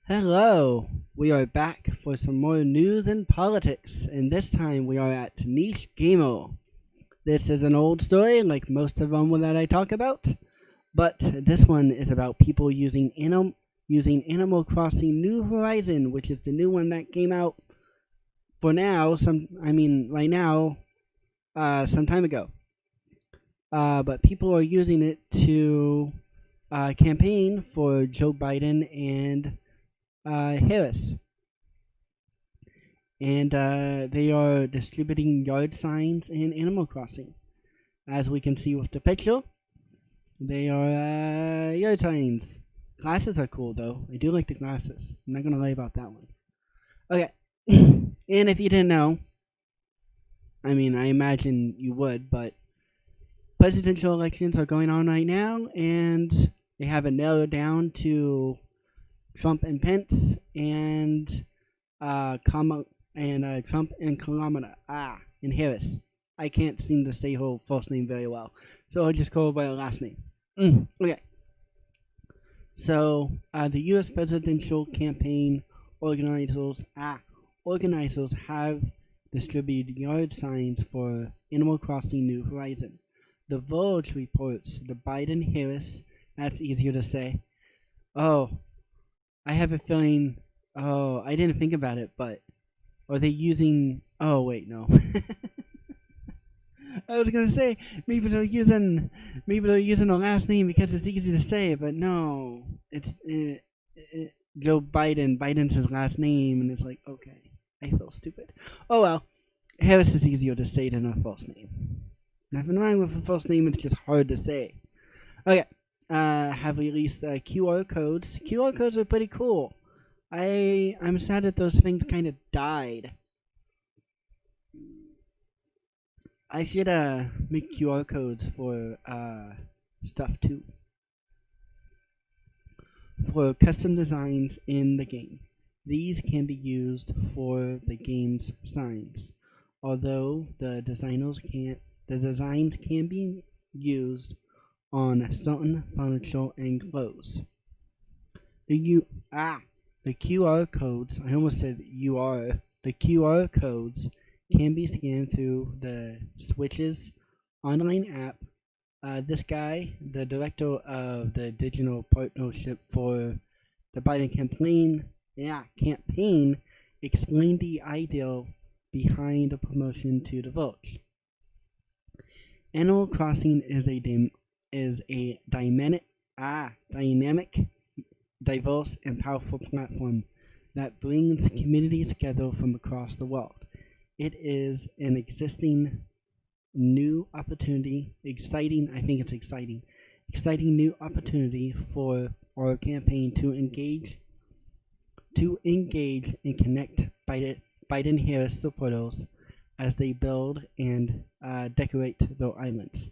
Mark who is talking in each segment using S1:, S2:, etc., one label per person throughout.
S1: Hello, we are back for some more news and politics, and this time we are at Niche Gamer. This is an old story, like most of them that I talk about, but this one is about people using Animal Crossing New Horizon, which is the new one that came out for now. Right now, some time ago. But people are using it to campaign for Joe Biden and Harris, and they are distributing yard signs in Animal Crossing. As we can see with the picture, they are yard signs. Glasses are cool though. I do like the glasses. I'm not gonna lie about that one. Okay, and if you didn't know, I imagine you would, but presidential elections are going on right now, and they have it narrowed down to Trump and Pence and Trump and Kamala and Harris. I can't seem to say her first name very well, so I'll just call her by her last name. Okay. So the U.S. presidential campaign organizers have distributed yard signs for Animal Crossing New Horizon. The Verge reports the Biden-Harris. That's easier to say. Oh, I have a feeling. Oh, I didn't think about it, but are they using? Oh wait, no. I was gonna say maybe they're using the last name because it's easy to say, but no, it's Joe Biden. Biden's his last name, and it's like okay, I feel stupid. Oh well, Harris is easier to say than her first name. Nothing wrong with the first name; it's just hard to say. Okay. Have released QR codes. QR codes are pretty cool. I'm sad that those things kind of died. I should make QR codes for stuff too, for custom designs in the game. These can be used for the game's signs, although the designs can be used on certain furniture and clothes. The QR codes. I almost said UR. The QR codes can be scanned through the Switch's online app. This guy, the director of the digital partnership for the Biden campaign, explained the idea behind the promotion to the Verge. Animal Crossing is a dynamic, diverse, and powerful platform that brings communities together from across the world. It is an exciting new opportunity for our campaign to engage and connect Biden-Harris supporters as they build and decorate their islands.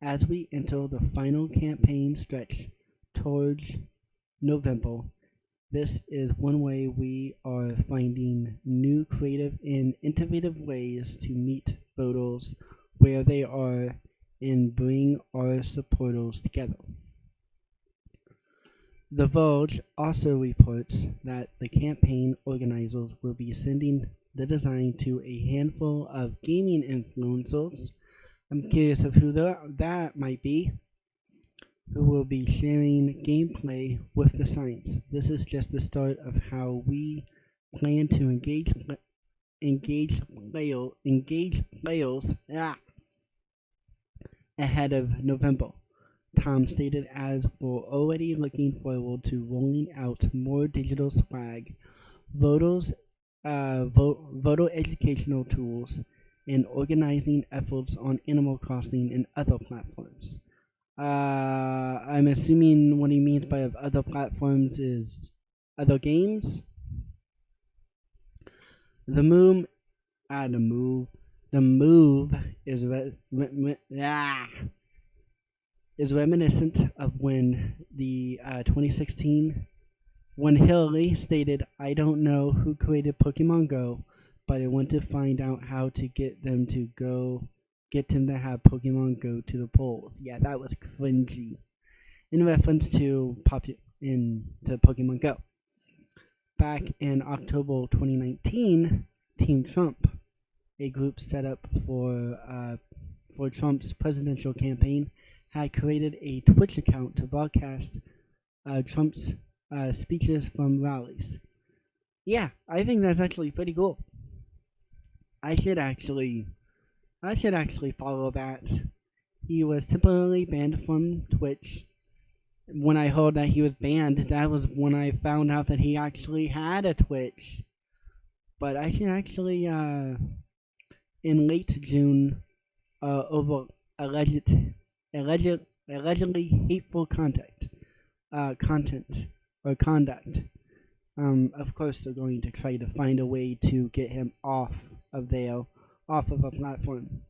S1: As we enter the final campaign stretch towards November, this is one way we are finding new creative and innovative ways to meet voters where they are and bring our supporters together. The Verge also reports that the campaign organizers will be sending the design to a handful of gaming influencers. I'm curious of who that might be, who will be sharing gameplay with the signs. This is just the start of how we plan to engage players ahead of November. Tom stated, as we're already looking forward to rolling out more digital swag, voter educational tools, and organizing efforts on Animal Crossing and other platforms. I'm assuming what he means by other platforms is other games. The move is reminiscent of when the 2016 when Hillary stated, "I don't know who created Pokemon Go, but I want to find out how to get them to have Pokemon Go to the polls." Yeah, that was cringy. In reference to Pokemon Go. back in October 2019, Team Trump, a group set up for Trump's presidential campaign, had created a Twitch account to broadcast Trump's speeches from rallies. Yeah, I think that's actually pretty cool. I should actually follow that. He was temporarily banned from Twitch. When I heard that he was banned, that was when I found out that he actually had a Twitch. But I should actually, in late June, over allegedly hateful content or conduct. Of course, they're going to try to find a way to get him off of a platform.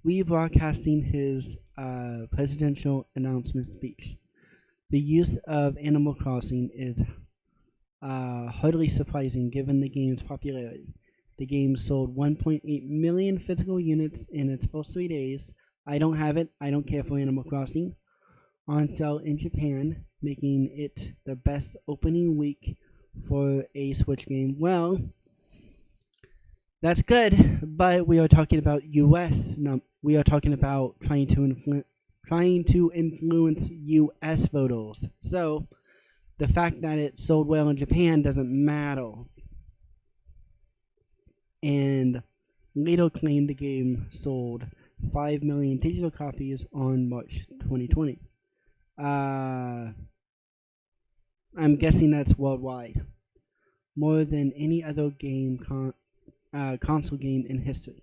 S1: Rebroadcasting his presidential announcement speech. The use of Animal Crossing is hardly surprising given the game's popularity. The game sold 1.8 million physical units in its first 3 days. I don't have it. I don't care for Animal Crossing. On sale in Japan, making it the best opening week for a Switch game. Well, that's good, but we are talking about U.S. We are talking about trying to influence U.S. voters. So the fact that it sold well in Japan doesn't matter. And later claimed the game sold 5 million digital copies on March 2020. I'm guessing that's worldwide, more than any other game console game in history.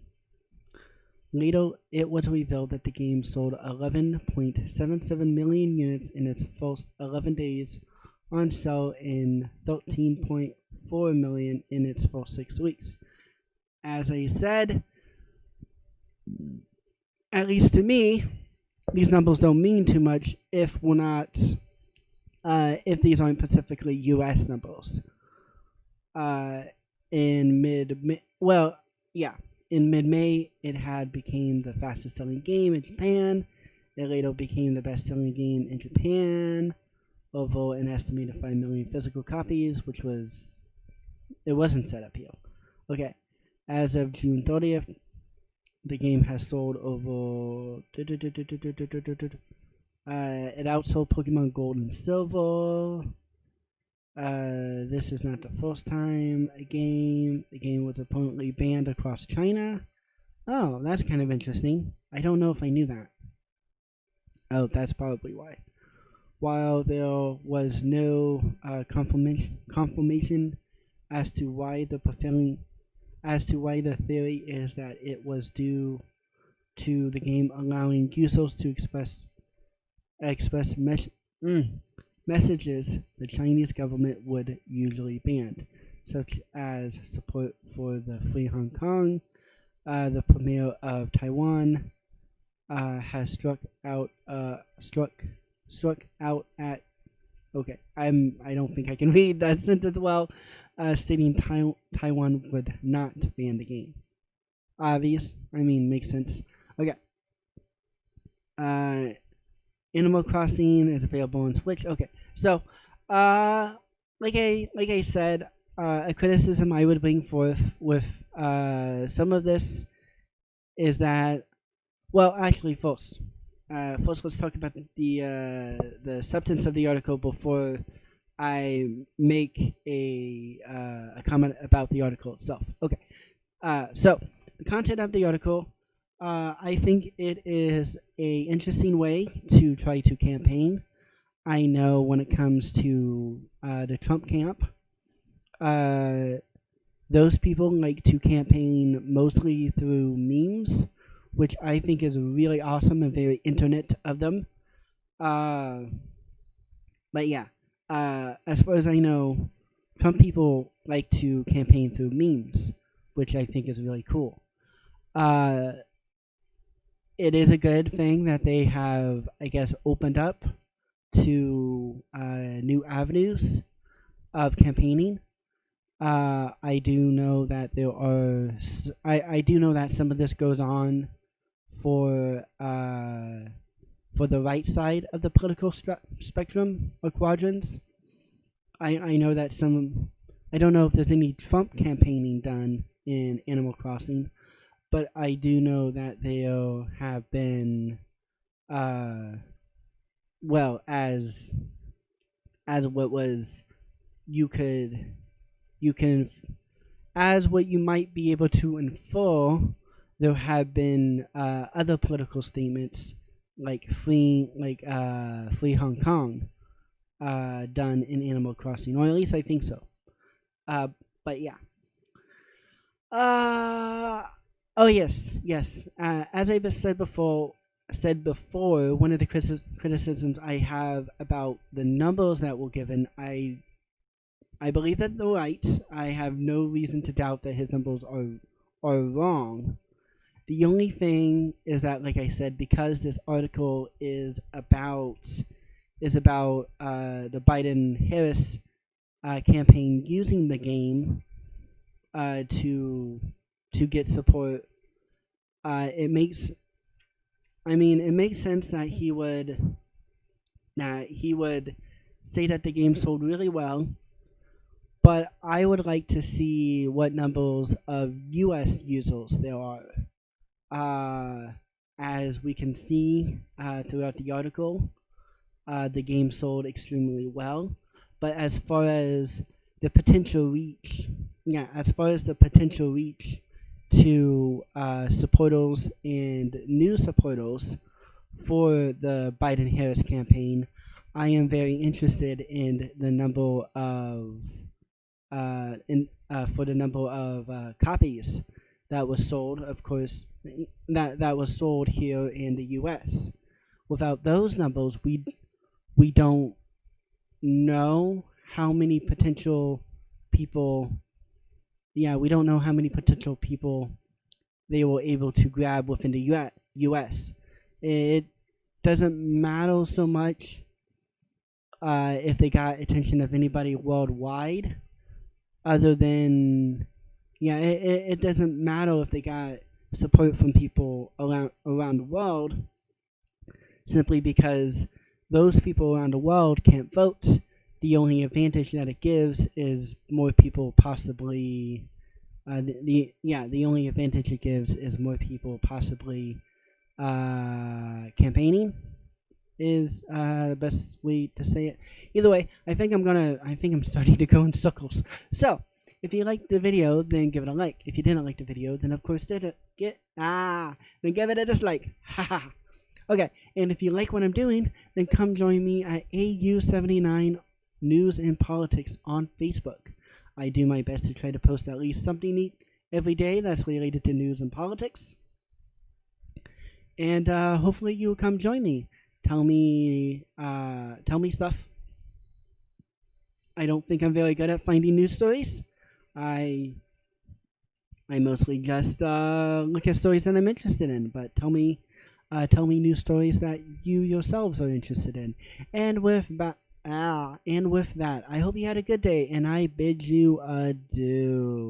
S1: Later, it was revealed that the game sold 11.77 million units in its first 11 days on sale and 13.4 million in its first 6 weeks. As I said, at least to me, these numbers don't mean too much if we're not, if these aren't specifically U.S. numbers. In mid-May, it had became the fastest selling game in Japan. It later became the best selling game in Japan, over an estimated 5 million physical copies, it wasn't set up here. Okay, as of June 30th, the game has sold over. It outsold Pokemon Gold and Silver. This is not the first time the game was apparently banned across China. Oh, that's kind of interesting. I don't know if I knew that. Oh, that's probably why. While there was no confirmation as to why the theory is that it was due to the game allowing users to express messages the Chinese government would usually ban, such as support for the Free Hong Kong. The premier of Taiwan has struck out at. Okay, I don't think I can read that sentence well. Stating Taiwan would not ban the game. Obvious. Makes sense. Okay. Animal Crossing is available on Switch. Okay, so like I said, a criticism I would bring forth with some of this is that, well, actually, first let's talk about the substance of the article before I make a comment about the article itself. Okay, so the content of the article. I think it is a interesting way to try to campaign. I know when it comes to the Trump camp, those people like to campaign mostly through memes, which I think is really awesome and very internet of them. But yeah, as far as I know, Trump people like to campaign through memes, which I think is really cool. It is a good thing that they have, I guess, opened up to new avenues of campaigning. I do know that I do know that some of this goes on for the right side of the political spectrum or quadrants. I know that I don't know if there's any Trump campaigning done in Animal Crossing, but I do know that there have been, uh, well, as what was you could you can as what you might be able to infer, there have been other political statements like free Hong Kong done in Animal Crossing, or at least I think so. But yeah. Uh, oh yes. As I said before, one of the criticisms I have about the numbers that were given, I believe that they're right. I have no reason to doubt that his numbers are wrong. The only thing is that, like I said, because this article is about the Biden-Harris campaign using the game to get support. It makes sense that he would say that the game sold really well, but I would like to see what numbers of U.S. users there are. As we can see throughout the article, the game sold extremely well. But as far as the potential reach, to supporters and new supporters for the Biden-Harris campaign, I am very interested in the number of for the number of copies that was sold. Of course, that was sold here in the U.S. Without those numbers, we don't know how many potential people. Yeah, we don't know how many potential people they were able to grab within the U.S. It doesn't matter so much if they got attention of anybody worldwide, other than it doesn't matter if they got support from people around the world, simply because those people around the world can't vote. The only advantage that it gives is more people possibly. The only advantage it gives is more people possibly campaigning. Is the best way to say it. Either way, I think I'm starting to go in circles. So, if you liked the video, then give it a like. If you didn't like the video, then of course then give it a dislike. Haha. Okay, and if you like what I'm doing, then come join me at AU79 News and Politics on Facebook. I do my best to try to post at least something neat every day that's related to news and politics. And hopefully you will come join me. Tell me stuff. I don't think I'm very good at finding news stories. I mostly just look at stories that I'm interested in. But tell me news stories that you yourselves are interested in. And with that, I hope you had a good day, and I bid you adieu.